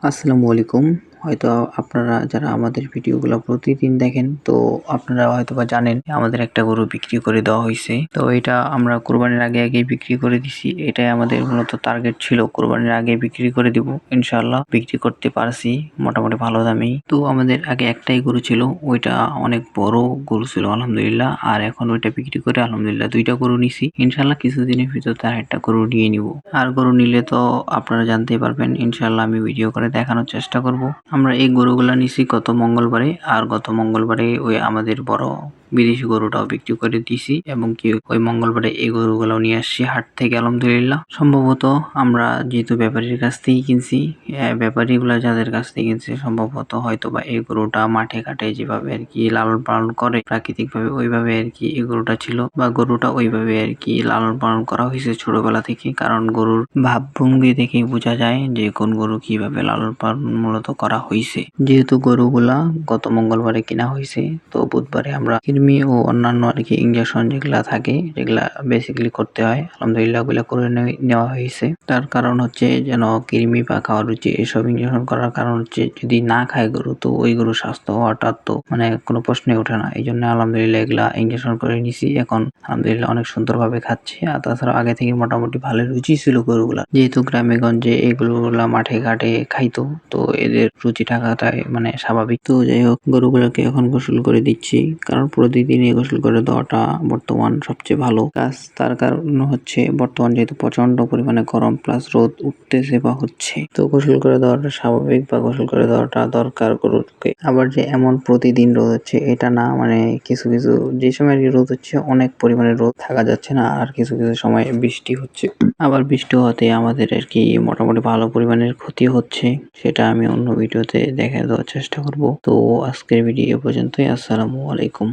আসসালামু আলাইকুম। হয়তো আপনারা যারা আমাদের ভিডিওগুলো প্রতিদিন দেখেন তো আপনারা হয়তোবা জানেন আমাদের একটা গরু বিক্রি করে দেওয়া হইছে। তো এটা আমরা কোরবানির আগেই বিক্রি করে দিছি। এটাই আমাদের মূলত টার্গেট ছিল কোরবানির আগে বিক্রি করে দিব। ইনশাআল্লাহ বিক্রি করতে পারছি মোটামুটি ভালো দামেই। তো আমাদের আগে একটাই গরু ছিল, ওইটা অনেক বড় গরু ছিল আলহামদুলিল্লাহ। আর এখন ওইটা বিক্রি করে আলহামদুলিল্লাহ 2টা গরু নিছি। ইনশাআল্লাহ কিছুদিনের ভিতর তার একটা গরু নিয়ে নিব। আর গরু নিলে তো আপনারা জানতেই পারবেন, ইনশাআল্লাহ আমি ভিডিও করে দেখানোর চেষ্টা করব। আমরা এই গরুগুলা নিছি গত মঙ্গলবারে, আর গত মঙ্গলবারে ওই আমাদের বড় বিদেশি গরুটাও বিক্রি করে দিছি এবং কি ওই মঙ্গলবারে এই গরুগুলাও নিয়ে আসছি হাট থেকে আলহামদুলিল্লাহ। সম্ভবত আমরা যেহেতু ব্যাপারীর কাছ থেকেই কিনছি, ব্যাপারীগুলা যাদের কাছ থেকে কিনছে সম্ভবত হয়তো বা এই গরুটা মাঠে ঘাটে যেভাবে আর কি লালন পালন করে প্রাকৃতিক ভাবে ওইভাবে আর কি এই গরুটা ছিল, বা গরুটা ওইভাবে আর কি লালন পালন করা হয়েছে ছোটবেলা থেকে। কারণ গরুর ভাবভঙ্গি দেখেই বোঝা যায় যে কোন গরু কিভাবে লালন পালন মূলত করা হয়েছে। যেহেতু গরুগুলা গত মঙ্গলবারে কিনা হয়েছে, তো বুধবারে আমরা কৃমি ও অন্যান্য আর কি ইঞ্জেকশন যেগুলা থাকে যেগুলা বেসিক্যালি করতে হয়, আলহামদুলিল্লাহ ওগুলা করে নেওয়া হয়েছে। তার কারণ হচ্ছে যেন কৃমি বা খাওয়ার রুচি এসব ইঞ্জেকশন করার কারণ হচ্ছে যদি না খায় গরু তো ওই গরুর স্বাস্থ্য হওয়াটা তো মানে কোনো প্রশ্নই ওঠে না। এই জন্য আলহামদুলিল্লাহ এগুলা ইঞ্জেকশন করে নিছি, এখন আলহামদুলিল্লাহ অনেক সুন্দরভাবে খাচ্ছে। আর তাছাড়া আগে থেকে মোটামুটি ভালো রুচি ছিল গরুগুলা, যেহেতু গ্রামে গঞ্জে এগুলা মাঠে ঘাটে খাইতো, তো এদের রুচি থাকাটাই মানে স্বাভাবিক। তো যাই হোক, গরুগুলোকে এখন গোসল করে দিচ্ছি, কারণ প্রতিদিনই গোসল করে দেওয়াটা বর্তমান সবচেয়ে ভালো কাজ। তার কারণ হচ্ছে বর্তমান যেহেতু প্রচন্ড পরিমাণে গরম প্লাস রোদ উঠতেছে বা হচ্ছে, তো গোসল করে দেওয়াটা স্বাভাবিক বা গোসল করে দেওয়াটা দরকার গরুকে। আবার যে এমন প্রতিদিন রোদ হচ্ছে এটা না, মানে কিছু কিছু যে সময় আর কি রোদ হচ্ছে অনেক পরিমাণে রোদ থাকা যাচ্ছে না, আর কিছু কিছু সময় বৃষ্টি হচ্ছে। আবার বৃষ্টি হওয়াতে আমাদের আর কি মোটামুটি ভালো পরিমাণের ক্ষতি হচ্ছে, সেটা আমি অন্য ভিডিওতে দেখা দেওয়ার চেষ্টা করব। তো আজকের ভিডিও এ পর্যন্তই। আসসালামু আলাইকুম।